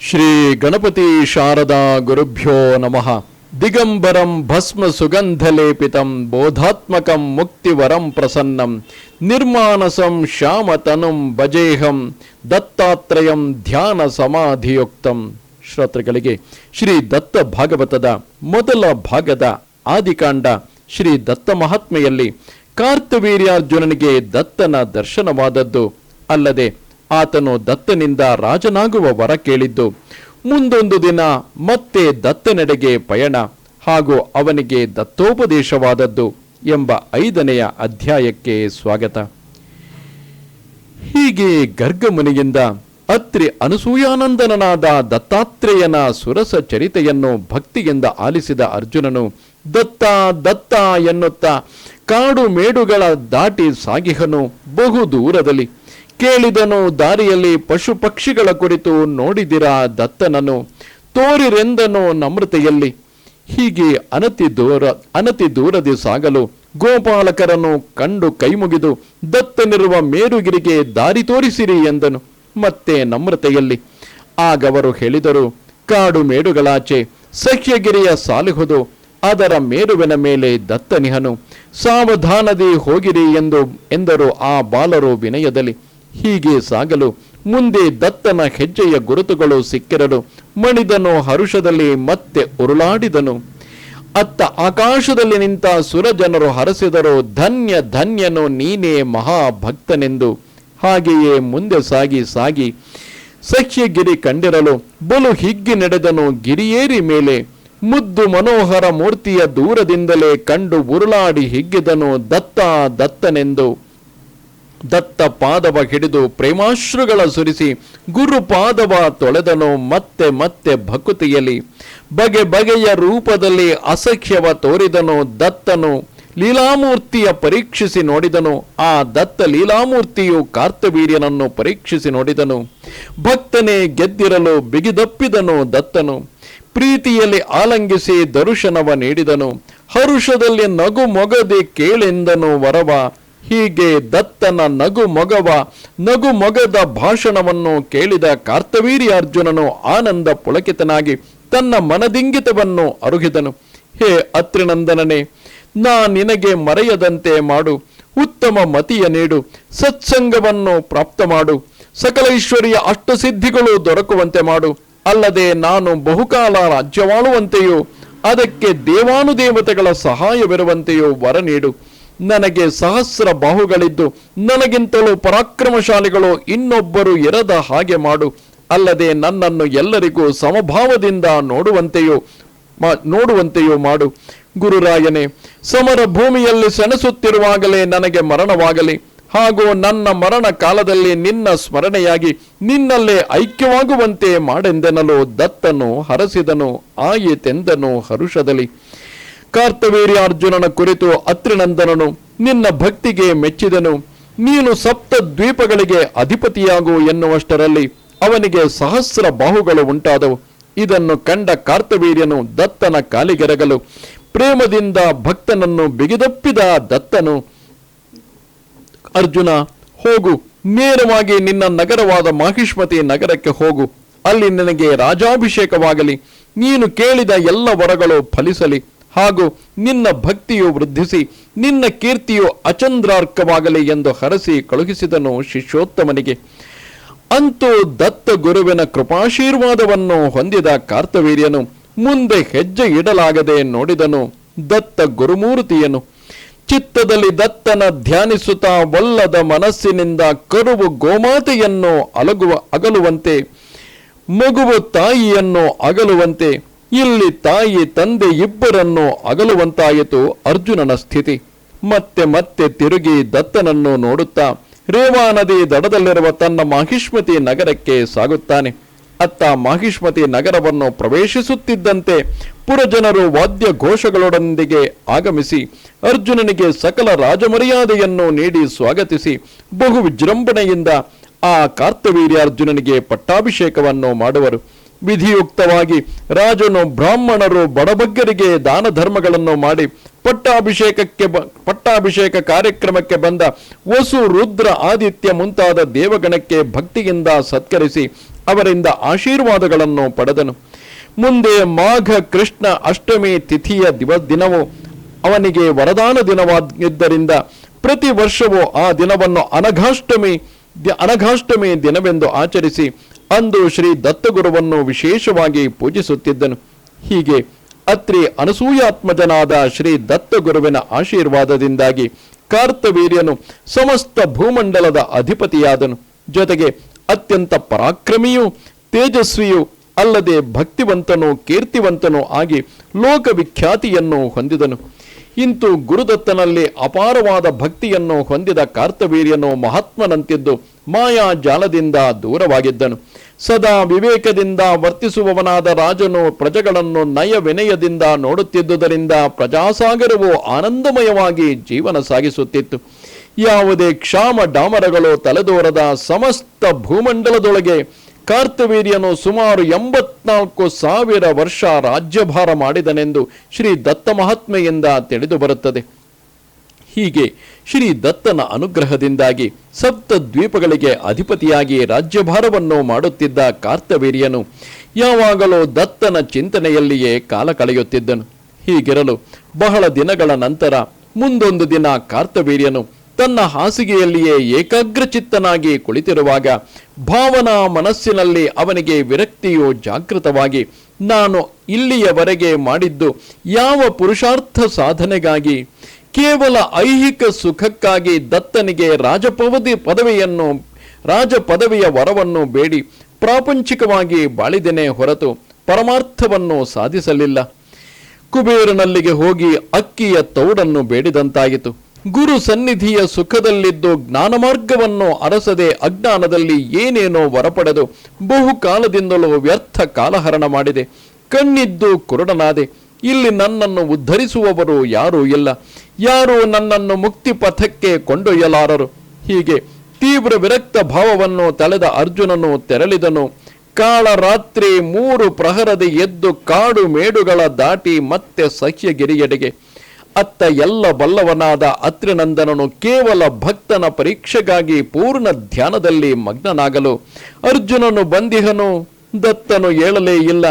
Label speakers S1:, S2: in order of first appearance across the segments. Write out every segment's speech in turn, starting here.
S1: ಶ್ರೀ ಗಣಪತಿ ಶಾರದಾ ಗುರುಭ್ಯೋ ನಮಃ. ದಿಗಂಬರಂ ಭಸ್ಮ ಸುಗಂಧಲೇಪಿತಂ ಬೋಧಾತ್ಮಕಂ ಮುಕ್ತಿವರಂ ಪ್ರಸನ್ನಂ ನಿರ್ಮಾನಸಂ ಶ್ಯಾಮತನುಂ ಭಜೇಹಂ ದತ್ತಾತ್ರೇಯಂ ಧ್ಯಾನ ಸಮಾಧಿಯುಕ್ತಂ. ಶ್ರೋತೃಗಳಿಗೆ ಶ್ರೀ ದತ್ತ ಭಾಗವತದ ಮೊದಲ ಭಾಗದ ಆದಿಕಾಂಡ ಶ್ರೀ ದತ್ತ ಮಹಾತ್ಮೆಯಲ್ಲಿ ಕಾರ್ತವೀರ್ಯಾರ್ಜುನನಿಗೆ ದತ್ತನ ದರ್ಶನವಾದದ್ದು ಅಲ್ಲದೆ ಆತನು ದತ್ತನಿಂದ ರಾಜನಾಗುವ ವರ ಕೇಳಿದ್ದು, ಮುಂದೊಂದು ದಿನ ಮತ್ತೆ ದತ್ತನೆಡೆಗೆ ಪಯಣ ಹಾಗೂ ಅವನಿಗೆ ದತ್ತೋಪದೇಶವಾದದ್ದು ಎಂಬ 5ನೆಯ ಅಧ್ಯಾಯಕ್ಕೆ ಸ್ವಾಗತ. ಹೀಗೆ ಗರ್ಗಮುನಿಯಿಂದ ಅತ್ರಿ ಅನಸೂಯಾನಂದನನಾದ ದತ್ತಾತ್ರೇಯನ ಸುರಸ ಚರಿತೆಯನ್ನು ಭಕ್ತಿಯಿಂದ ಆಲಿಸಿದ ಅರ್ಜುನನು ದತ್ತ ದತ್ತ ಎನ್ನುತ್ತಾ ಕಾಡು ಮೇಡುಗಳ ದಾಟಿ ಸಾಗಿಹನು. ಬಹು ದೂರದಲ್ಲಿ ಕೇಳಿದನು ದಾರಿಯಲ್ಲಿ ಪಶು ಪಕ್ಷಿಗಳ ಕುರಿತು ನೋಡಿದಿರ ದತ್ತನನು, ತೋರಿರೆಂದನು ನಮ್ರತೆಯಲ್ಲಿ. ಹೀಗೆ ಅನತಿ ದೂರದಿ ಸಾಗಲು ಗೋಪಾಲಕರನ್ನು ಕಂಡು ಕೈಮುಗಿದು ದತ್ತನಿರುವ ಮೇರುಗಿರಿಗೆ ದಾರಿ ತೋರಿಸಿರಿ ಎಂದನು ಮತ್ತೆ ನಮ್ರತೆಯಲ್ಲಿ. ಆಗವರು ಹೇಳಿದರು, ಕಾಡು ಮೇಡುಗಳಾಚೆ ಸಹ್ಯಗಿರಿಯ ಸಾಲಿಹುದು, ಅದರ ಮೇರುವಿನ ಮೇಲೆ ದತ್ತನಿಹನು, ಸಾವಧಾನದಿ ಹೋಗಿರಿ ಎಂದರು ಆ ಬಾಲರು ವಿನಯದಲ್ಲಿ. ಹೀಗೆ ಸಾಗಲು ಮುಂದೆ ದತ್ತನ ಹೆಜ್ಜೆಯ ಗುರುತುಗಳು ಸಿಕ್ಕಿರಲು ಮಣಿದನು ಹರುಷದಲ್ಲಿ ಮತ್ತೆ ಉರುಳಾಡಿದನು. ಅತ್ತ ಆಕಾಶದಲ್ಲಿ ನಿಂತ ಸುರಜನರು ಹರಸಿದರು, ಧನ್ಯ ಧನ್ಯನು ನೀನೇ ಮಹಾಭಕ್ತನೆಂದು. ಹಾಗೆಯೇ ಮುಂದೆ ಸಾಗಿ ಸಹ್ಯಗಿರಿ ಕಂಡಿರಲು ಬಲು ಹಿಗ್ಗಿ ನಡೆದನು ಗಿರಿಯೇರಿ ಮೇಲೆ. ಮುದ್ದು ಮನೋಹರ ಮೂರ್ತಿಯ ದೂರದಿಂದಲೇ ಕಂಡು ಉರುಳಾಡಿ ಹಿಗ್ಗಿದನು ದತ್ತ ದತ್ತನೆಂದು. ದತ್ತ ಪಾದವ ಹಿಡಿದು ಪ್ರೇಮಾಶ್ರುಗಳ ಸುರಿಸಿ ಗುರುಪಾದವ ತೊಳೆದನು ಮತ್ತೆ ಮತ್ತೆ ಭಕುತಿಯಲ್ಲಿ. ಬಗೆ ಬಗೆಯ ರೂಪದಲ್ಲಿ ಅಸಖ್ಯವ ತೋರಿದನು ದತ್ತನು. ಲೀಲಾಮೂರ್ತಿಯ ಪರೀಕ್ಷಿಸಿ ನೋಡಿದನು. ಆ ದತ್ತ ಲೀಲಾಮೂರ್ತಿಯು ಕಾರ್ತವೀರ್ಯನನ್ನು ಪರೀಕ್ಷಿಸಿ ನೋಡಿದನು. ಭಕ್ತನೇ ಗೆದ್ದಿರಲು ಬಿಗಿದಪ್ಪಿದನು ದತ್ತನು. ಪ್ರೀತಿಯಲ್ಲಿ ಆಲಂಗಿಸಿ ದರ್ಶನವ ನೀಡಿದನು. ಹರುಷದಲ್ಲಿ ನಗು ಮೊಗದೆ ಕೇಳೆಂದನು ವರವ. ಹೀಗೆ ದತ್ತನ ನಗು ಮೊಗದ ಭಾಷಣವನ್ನು ಕೇಳಿದ ಕಾರ್ತವೀರ್ಯಾರ್ಜುನನು ಆನಂದ ಪುಳಕಿತನಾಗಿ ತನ್ನ ಮನದಿಂಗಿತವನ್ನು ಅರುಹಿದನು. ಹೇ ಅತ್ರಿನಂದನನೇ, ನಾ ನಿನಗೆ ಮರೆಯದಂತೆ ಮಾಡು, ಉತ್ತಮ ಮತಿಯ ನೀಡು, ಸತ್ಸಂಗವನ್ನು ಪ್ರಾಪ್ತ ಮಾಡು, ಸಕಲ ಐಶ್ವರ್ಯ ಅಷ್ಟಸಿದ್ಧಿಗಳು ದೊರಕುವಂತೆ ಮಾಡು. ಅಲ್ಲದೆ ನಾನು ಬಹುಕಾಲ ರಾಜ್ಯವಾಳುವಂತೆಯೂ ಅದಕ್ಕೆ ದೇವಾನುದೇವತೆಗಳ ಸಹಾಯವಿರುವಂತೆಯೂ ವರ ನೀಡು. ನನಗೆ ಸಹಸ್ರ ಬಾಹುಗಳಿದ್ದು ನನಗಿಂತಲೂ ಪರಾಕ್ರಮಶಾಲಿಗಳು ಇನ್ನೊಬ್ಬರು ಇರದ ಹಾಗೆ ಮಾಡು. ಅಲ್ಲದೆ ನನ್ನನ್ನು ಎಲ್ಲರಿಗೂ ಸಮಭಾವದಿಂದ ನೋಡುವಂತೆಯೂ ಮಾಡು. ಗುರುರಾಯನೇ, ಸಮರ ಭೂಮಿಯಲ್ಲಿ ಸೆಣಸುತ್ತಿರುವಾಗಲೇ ನನಗೆ ಮರಣವಾಗಲಿ ಹಾಗೂ ನನ್ನ ಮರಣ ಕಾಲದಲ್ಲಿ ನಿನ್ನ ಸ್ಮರಣೆಯಾಗಿ ನಿನ್ನಲ್ಲೇ ಐಕ್ಯವಾಗುವಂತೆ ಮಾಡೆಂದೆನಲು ದತ್ತನು ಹರಸಿದನು. ಆಯಿತೆಂದನು ಹರುಷದಲ್ಲಿ. ಕಾರ್ತವೀರ್ಯಾರ್ಜುನನ ಕುರಿತು ಅತ್ರಿನಂದನನು ನಿನ್ನ ಭಕ್ತಿಗೆ ಮೆಚ್ಚಿದನು. ನೀನು ಸಪ್ತ ದ್ವೀಪಗಳಿಗೆ ಅಧಿಪತಿಯಾಗು ಎನ್ನುವಷ್ಟರಲ್ಲಿ ಅವನಿಗೆ ಸಹಸ್ರ ಬಾಹುಗಳು ಉಂಟಾದವು. ಇದನ್ನು ಕಂಡ ಕಾರ್ತವೀರ್ಯನು ದತ್ತನ ಕಾಲಿಗೆರಗಲು ಪ್ರೇಮದಿಂದ ಭಕ್ತನನ್ನು ಬಿಗಿದಪ್ಪಿದ ದತ್ತನು, ಅರ್ಜುನ, ಹೋಗು, ನೇರವಾಗಿ ನಿನ್ನ ನಗರವಾದ ಮಾಹಿಷ್ಮತಿ ನಗರಕ್ಕೆ ಹೋಗು. ಅಲ್ಲಿ ನಿನಗೆ ರಾಜಾಭಿಷೇಕವಾಗಲಿ, ನೀನು ಕೇಳಿದ ಎಲ್ಲ ವರಗಳು ಫಲಿಸಲಿ ಹಾಗೂ ನಿನ್ನ ಭಕ್ತಿಯು ವೃದ್ಧಿಸಿ ನಿನ್ನ ಕೀರ್ತಿಯು ಅಚಂದ್ರಾರ್ಕವಾಗಲಿ ಎಂದು ಹರಸಿ ಕಳುಹಿಸಿದನು ಶಿಷ್ಯೋತ್ತಮನಿಗೆ. ಅಂತೂ ದತ್ತ ಗುರುವಿನ ಕೃಪಾಶೀರ್ವಾದವನ್ನು ಹೊಂದಿದ ಕಾರ್ತವೀರ್ಯನು ಮುಂದೆ ಹೆಜ್ಜೆ ಇಡಲಾಗದೆ ನೋಡಿದನು ದತ್ತ ಗುರುಮೂರ್ತಿಯನು. ಚಿತ್ತದಲ್ಲಿ ದತ್ತನ ಧ್ಯಾನಿಸುತ್ತಾ ಒಲ್ಲದ ಮನಸ್ಸಿನಿಂದ ಕರುವು ಗೋಮಾತೆಯನ್ನು ಅಗಲುವಂತೆ, ಮಗುವು ತಾಯಿಯನ್ನು ಅಗಲುವಂತೆ, ಇಲ್ಲಿ ತಾಯಿ ತಂದೆ ಇಬ್ಬರನ್ನು ಅಗಲುವಂತಾಯಿತು ಅರ್ಜುನನ ಸ್ಥಿತಿ. ಮತ್ತೆ ಮತ್ತೆ ತಿರುಗಿ ದತ್ತನನ್ನು ನೋಡುತ್ತಾ ರೇವಾ ನದಿ ದಡದಲ್ಲಿರುವ ತನ್ನ ಮಾಹಿಷ್ಮತಿ ನಗರಕ್ಕೆ ಸಾಗುತ್ತಾನೆ. ಅತ್ತ ಮಾಹಿಷ್ಮತಿ ನಗರವನ್ನು ಪ್ರವೇಶಿಸುತ್ತಿದ್ದಂತೆ ಪುರಜನರು ವಾದ್ಯ ಘೋಷಗಳೊಂದಿಗೆ ಆಗಮಿಸಿ ಅರ್ಜುನನಿಗೆ ಸಕಲ ರಾಜಮರ್ಯಾದೆಯನ್ನು ನೀಡಿ ಸ್ವಾಗತಿಸಿ ಬಹು ವಿಜೃಂಭಣೆಯಿಂದ ಆ ಕಾರ್ತವೀರ್ಯಾರ್ಜುನನಿಗೆ ಪಟ್ಟಾಭಿಷೇಕವನ್ನು ಮಾಡುವರು. ವಿಧಿಯುಕ್ತವಾಗಿ ರಾಜನು ಬ್ರಾಹ್ಮಣರು ಬಡಬಗ್ಗರಿಗೆ ದಾನ ಧರ್ಮಗಳನ್ನು ಮಾಡಿ ಪಟ್ಟಾಭಿಷೇಕ ಕಾರ್ಯಕ್ರಮಕ್ಕೆ ಬಂದ ವಸು ರುದ್ರ ಆದಿತ್ಯ ಮುಂತಾದ ದೇವಗಣಕ್ಕೆ ಭಕ್ತಿಯಿಂದ ಸತ್ಕರಿಸಿ ಅವರಿಂದ ಆಶೀರ್ವಾದಗಳನ್ನು ಪಡೆದನು. ಮುಂದೆ ಮಾಘ ಕೃಷ್ಣ ಅಷ್ಟಮಿ ತಿಥಿಯ ದಿನವು ಅವನಿಗೆ ವರದಾನ ದಿನವಾಗಿದ್ದರಿಂದ ಪ್ರತಿ ವರ್ಷವೂ ಆ ದಿನವನ್ನು ಅನಘಾಷ್ಟಮಿ ದಿನವೆಂದು ಆಚರಿಸಿ ಅಂದು ಶ್ರೀ ದತ್ತಗುರುವನ್ನು ವಿಶೇಷವಾಗಿ ಪೂಜಿಸುತ್ತಿದ್ದನು. ಹೀಗೆ ಅತ್ರಿ ಅನಸೂಯಾತ್ಮಜನಾದ ಶ್ರೀ ದತ್ತಗುರುವಿನ ಆಶೀರ್ವಾದದಿಂದಾಗಿ ಕಾರ್ತವೀರ್ಯನು ಸಮಸ್ತ ಭೂಮಂಡಲದ ಅಧಿಪತಿಯಾದನು. ಜೊತೆಗೆ ಅತ್ಯಂತ ಪರಾಕ್ರಮಿಯೂ ತೇಜಸ್ವಿಯೂ ಅಲ್ಲದೆ ಭಕ್ತಿವಂತನೂ ಕೀರ್ತಿವಂತನೂ ಆಗಿ ಲೋಕವಿಖ್ಯಾತಿಯನ್ನು ಹೊಂದಿದನು. ಇಂತು ಗುರುದತ್ತನಲ್ಲಿ ಅಪಾರವಾದ ಭಕ್ತಿಯನ್ನು ಹೊಂದಿದ ಕಾರ್ತವೀರ್ಯನು ಮಹಾತ್ಮನಂತಿದ್ದು ಮಾಯಾಜಾಲದಿಂದ ದೂರವಾಗಿದ್ದನು. ಸದಾ ವಿವೇಕದಿಂದ ವರ್ತಿಸುವವನಾದ ರಾಜನು ಪ್ರಜೆಗಳನ್ನು ನಯ ವಿನಯದಿಂದ ನೋಡುತ್ತಿದ್ದುದರಿಂದ ಪ್ರಜಾಸಾಗರವು ಆನಂದಮಯವಾಗಿ ಜೀವನ ಸಾಗಿಸುತ್ತಿತ್ತು. ಯಾವುದೇ ಕ್ಷಾಮ ಡಾಮರಗಳು ತಲೆದೋರದ ಸಮಸ್ತ ಭೂಮಂಡಲದೊಳಗೆ ಕಾರ್ತವೀರ್ಯನು ಸುಮಾರು 84,000 ವರ್ಷ ರಾಜ್ಯಭಾರ ಮಾಡಿದನೆಂದು ಶ್ರೀ ದತ್ತ ಮಹಾತ್ಮೆಯಿಂದ ತಿಳಿದು ಬರುತ್ತದೆ. ಹೀಗೆ ಶ್ರೀ ದತ್ತನ ಅನುಗ್ರಹದಿಂದಾಗಿ ಸಪ್ತ ದ್ವೀಪಗಳಿಗೆ ಅಧಿಪತಿಯಾಗಿ ರಾಜ್ಯಭಾರವನ್ನು ಮಾಡುತ್ತಿದ್ದ ಕಾರ್ತವೀರ್ಯನು ಯಾವಾಗಲೂ ದತ್ತನ ಚಿಂತನೆಯಲ್ಲಿಯೇ ಕಾಲ ಕಳೆಯುತ್ತಿದ್ದನು. ಹೀಗಿರಲು ಬಹಳ ದಿನಗಳ ನಂತರ ಮುಂದೊಂದು ದಿನ ಕಾರ್ತವೀರ್ಯನು ತನ್ನ ಹಾಸಿಗೆಯಲ್ಲಿಯೇ ಏಕಾಗ್ರಚಿತ್ತನಾಗಿ ಕುಳಿತಿರುವಾಗ ಭಾವನಾ ಮನಸ್ಸಿನಲ್ಲಿ ಅವನಿಗೆ ವಿರಕ್ತಿಯು ಜಾಗೃತವಾಗಿ ನಾನು ಇಲ್ಲಿಯವರೆಗೆ ಮಾಡಿದ್ದು ಯಾವ ಪುರುಷಾರ್ಥ ಸಾಧನೆಗಾಗಿ, ಕೇವಲ ಐಹಿಕ ಸುಖಕ್ಕಾಗಿ ದತ್ತನಿಗೆ ರಾಜ ಪದವಿಯ ವರವನ್ನು ಬೇಡಿ ಪ್ರಾಪಂಚಿಕವಾಗಿ ಬಾಳಿದೆನೇ ಹೊರತು ಪರಮಾರ್ಥವನ್ನು ಸಾಧಿಸಲಿಲ್ಲ. ಕುಬೇರನಲ್ಲಿಗೆ ಹೋಗಿ ಅಕ್ಕಿಯ ತೌಡನ್ನು ಬೇಡಿದಂತಾಯಿತು. ಗುರು ಸನ್ನಿಧಿಯ ಸುಖದಲ್ಲಿದ್ದು ಜ್ಞಾನ ಮಾರ್ಗವನ್ನು ಅರಸದೆ ಅಜ್ಞಾನದಲ್ಲಿ ಏನೇನೋ ವರಪಡೆದು ಬಹುಕಾಲದಿಂದಲೂ ವ್ಯರ್ಥ ಕಾಲಹರಣ ಮಾಡಿದೆ. ಕಣ್ಣಿದ್ದು ಕುರುಡನಾದೆ. ಇಲ್ಲಿ ನನ್ನನ್ನು ಉದ್ಧರಿಸುವವರು ಯಾರೂ ಇಲ್ಲ. ಯಾರೂ ನನ್ನನ್ನು ಮುಕ್ತಿ ಪಥಕ್ಕೆ ಕೊಂಡೊಯ್ಯಲಾರರು. ಹೀಗೆ ತೀವ್ರ ವಿರಕ್ತ ಭಾವವನ್ನು ತಳೆದ ಅರ್ಜುನನು ತೆರಳಿದನು. ಕಾಳರಾತ್ರಿ 3 ಪ್ರಹರದೆ ಎದ್ದು ಕಾಡು ಮೇಡುಗಳ ದಾಟಿ ಮತ್ತೆ ಸಹ್ಯಗಿರಿಯೆಡೆಗೆ. ಅತ್ತ ಎಲ್ಲ ಬಲ್ಲವನಾದ ಅತ್ರಿನಂದನನು ಕೇವಲ ಭಕ್ತನ ಪರೀಕ್ಷೆಗಾಗಿ ಪೂರ್ಣ ಧ್ಯಾನದಲ್ಲಿ ಮಗ್ನನಾಗಲು ಅರ್ಜುನನು ಬಂದಿಹನು. ದತ್ತನು ಏಳಲೇ ಇಲ್ಲ.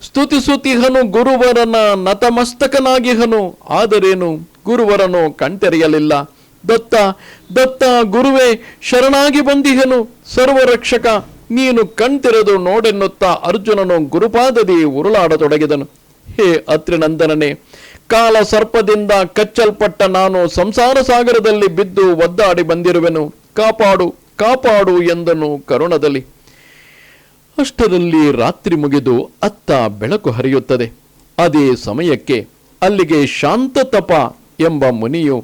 S1: ಸ್ತುತಿಸುತಿಹನು ಗುರುವರನ ನತಮಸ್ತಕನಾಗಿಹನು. ಆದರೇನು ಗುರುವರನು ಕಣ್ತೆರೆಯಲಿಲ್ಲ. ದತ್ತ ದತ್ತ ಗುರುವೇ ಶರಣಾಗಿ ಬಂದಿಹನು. ಸರ್ವರಕ್ಷಕ ನೀನು ಕಣ್ತೆರೆದು ನೋಡೆನ್ನುತ್ತಾ ಅರ್ಜುನನು ಗುರುಪಾದದಿ ಉರುಳಾಡತೊಡಗಿದನು. ಹೇ ಅತ್ರಿನಂದನನೇ, ಕಾಲ ಸರ್ಪದಿಂದ ಕಚ್ಚಲ್ಪಟ್ಟ ನಾನು ಸಂಸಾರ ಸಾಗರದಲ್ಲಿ ಬಿದ್ದು ಒದ್ದಾಡಿ ಬಂದಿರುವೆನು. ಕಾಪಾಡು ಕಾಪಾಡು ಎಂದನು ಕರುಣದಲ್ಲಿ. ಅಷ್ಟರಲ್ಲಿ ರಾತ್ರಿ ಮುಗಿದು ಅತ್ತ ಬೆಳಕು ಹರಿಯುತ್ತದೆ. ಅದೇ ಸಮಯಕ್ಕೆ ಅಲ್ಲಿಗೆ ಶಾಂತತಪ ಎಂಬ ಮುನಿಯು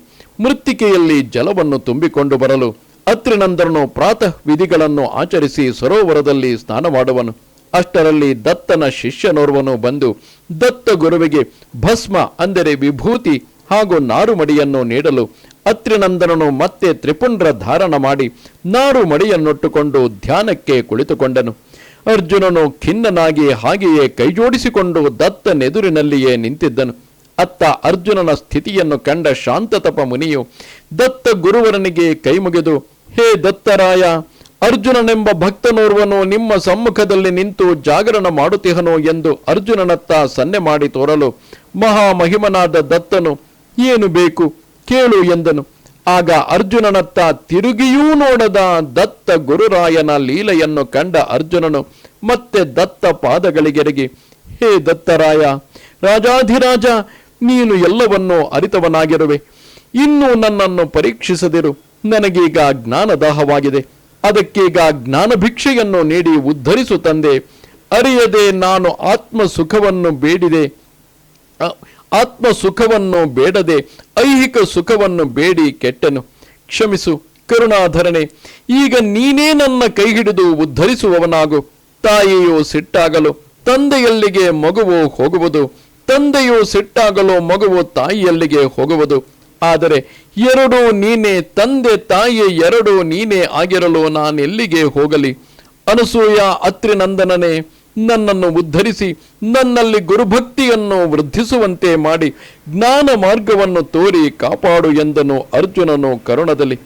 S1: ಮೃತ್ತಿಕೆಯಲ್ಲಿ ಜಲವನ್ನು ತುಂಬಿಕೊಂಡು ಬರಲು ಅತ್ರಿನಂದನನು ಪ್ರಾತಃ ವಿಧಿಗಳನ್ನು ಆಚರಿಸಿ ಸರೋವರದಲ್ಲಿ ಸ್ನಾನ ಮಾಡುವನು. ಅಷ್ಟರಲ್ಲಿ ದತ್ತನ ಶಿಷ್ಯನೋರ್ವನು ಬಂದು ದತ್ತ ಗುರುವಿಗೆ ಭಸ್ಮ ಅಂದರೆ ವಿಭೂತಿ ಹಾಗೂ ನಾರುಮಡಿಯನ್ನು ನೀಡಲು ಅತ್ರಿನಂದನನು ಮತ್ತೆ ತ್ರಿಪುಂಡ್ರ ಧಾರಣ ಮಾಡಿ ನಾರುಮಡಿಯನ್ನೊಟ್ಟುಕೊಂಡು ಧ್ಯಾನಕ್ಕೆ ಕುಳಿತುಕೊಂಡನು. ಅರ್ಜುನನು ಖಿನ್ನನಾಗಿ ಹಾಗೆಯೇ ಕೈಜೋಡಿಸಿಕೊಂಡು ದತ್ತನೆದುರಿನಲ್ಲಿಯೇ ನಿಂತಿದ್ದನು. ಅತ್ತ ಅರ್ಜುನನ ಸ್ಥಿತಿಯನ್ನು ಕಂಡ ಶಾಂತತಪ ಮುನಿಯು ದತ್ತ ಗುರುವರನಿಗೆ ಕೈಮುಗಿದು, ಹೇ ದತ್ತರಾಯ, ಅರ್ಜುನನೆಂಬ ಭಕ್ತನೋರ್ವನು ನಿಮ್ಮ ಸಮ್ಮುಖದಲ್ಲಿ ನಿಂತು ಜಾಗರಣ ಮಾಡುತ್ತಿಹನು ಎಂದು ಅರ್ಜುನನತ್ತ ಸನ್ನೆ ಮಾಡಿ ತೋರಲು ಮಹಾಮಹಿಮನಾದ ದತ್ತನು ಏನು ಬೇಕು ಕೇಳು ಎಂದನು. ಆಗ ಅರ್ಜುನನತ್ತ ತಿರುಗಿಯೂ ನೋಡದ ದತ್ತ ಗುರುರಾಯನ ಲೀಲೆಯನ್ನು ಕಂಡ ಅರ್ಜುನನು ಮತ್ತೆ ದತ್ತ ಪಾದಗಳಿಗೆರಗಿ, ಹೇ ದತ್ತರಾಯ, ರಾಜಾಧಿರಾಜ, ನೀನು ಎಲ್ಲವನ್ನೂ ಅರಿತವನಾಗಿರುವೆ. ಇನ್ನೂ ನನ್ನನ್ನು ಪರೀಕ್ಷಿಸದಿರು. ನನಗೀಗ ಜ್ಞಾನದಾಹವಾಗಿದೆ. ಅದಕ್ಕೀಗ ಜ್ಞಾನ ಭಿಕ್ಷೆಯನ್ನು ನೀಡಿ ಉದ್ಧರಿಸು ತಂದೆ. ಅರಿಯದೆ ನಾನು ಆತ್ಮ ಸುಖವನ್ನು ಬೇಡದೆ ಐಹಿಕ ಸುಖವನ್ನು ಬೇಡಿ ಕೆಟ್ಟೆನು. ಕ್ಷಮಿಸು ಕರುಣಾಧರಣೆ. ಈಗ ನೀನೇ ನನ್ನ ಕೈ ಹಿಡಿದು ಉದ್ಧರಿಸುವವನಾಗು. ತಾಯಿಯು ಸಿಟ್ಟಾಗಲು ತಂದೆಯಲ್ಲಿಗೆ ಮಗುವು ಹೋಗುವುದು, ತಂದೆಯು ಸಿಟ್ಟಾಗಲು ಮಗುವು ತಾಯಿಯಲ್ಲಿಗೆ ಹೋಗುವುದು. ಆದರೆ ಎರಡೂ ನೀನೇ, ತಂದೆ ತಾಯಿ ಎರಡೂ ನೀನೇ ಆಗಿರಲು ನಾನೆಲ್ಲಿಗೆ ಹೋಗಲಿ? ಅನಸೂಯ ಅತ್ರಿನಂದನನೇ, ನನ್ನನ್ನು ಉದ್ಧರಿಸಿ ನನ್ನಲ್ಲಿ ಗುರುಭಕ್ತಿಯನ್ನು ವೃದ್ಧಿಸುವಂತೆ ಮಾಡಿ ಜ್ಞಾನ ಮಾರ್ಗವನ್ನು ತೋರಿ ಕಾಪಾಡು ಎಂದನು ಅರ್ಜುನನು ಕರುಣದಲ್ಲಿ.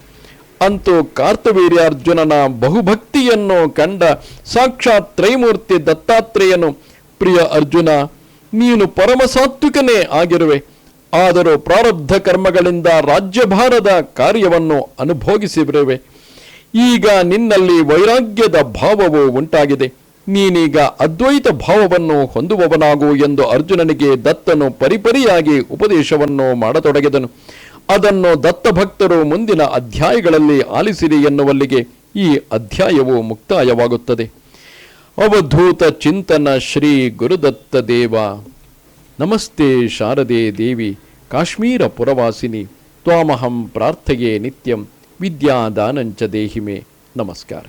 S1: ಅಂತೂ ಕಾರ್ತವೀರ್ಯಾರ್ಜುನನ ಬಹುಭಕ್ತಿಯನ್ನು ಕಂಡ ಸಾಕ್ಷಾತ್ ತ್ರೈಮೂರ್ತಿ ದತ್ತಾತ್ರೇಯನು, ಪ್ರಿಯ ಅರ್ಜುನ, ನೀನು ಪರಮಸಾತ್ವಿಕನೇ ಆಗಿರುವೆ. ಆದರೂ ಪ್ರಾರಬ್ಧ ಕರ್ಮಗಳಿಂದ ರಾಜ್ಯಭಾರದ ಕಾರ್ಯವನ್ನು ಅನುಭೋಗಿಸಿರುವೆ. ಈಗ ನಿನ್ನಲ್ಲಿ ವೈರಾಗ್ಯದ ಭಾವವು ಉಂಟಾಗಿದೆ. ನೀನೀಗ ಅದ್ವೈತ ಭಾವವನ್ನು ಹೊಂದುವವನಾಗು ಎಂದು ಅರ್ಜುನನಿಗೆ ದತ್ತನು ಪರಿಪರಿಯಾಗಿ ಉಪದೇಶವನ್ನು ಮಾಡತೊಡಗಿದನು. ಅದನ್ನು ದತ್ತಭಕ್ತರು ಮುಂದಿನ ಅಧ್ಯಾಯಗಳಲ್ಲಿ ಆಲಿಸಿರಿ ಎನ್ನುವಲ್ಲಿಗೆ ಈ ಅಧ್ಯಾಯವು ಮುಕ್ತಾಯವಾಗುತ್ತದೆ. ಅವಧೂತ ಚಿಂತನ ಶ್ರೀ ಗುರುದತ್ತ ದೇವ. ನಮಸ್ತೆ ಶಾರದೆ ದೇವಿ ಕಾಶ್ಮೀರ ಪುರವಾಸಿನಿ. ತ್ವಾಮಹಂ ಪ್ರಾರ್ಥಯೇ ನಿತ್ಯಂ ವಿದ್ಯಾದಾನಂಚ ದೇಹಿಮೆ. ನಮಸ್ಕಾರ.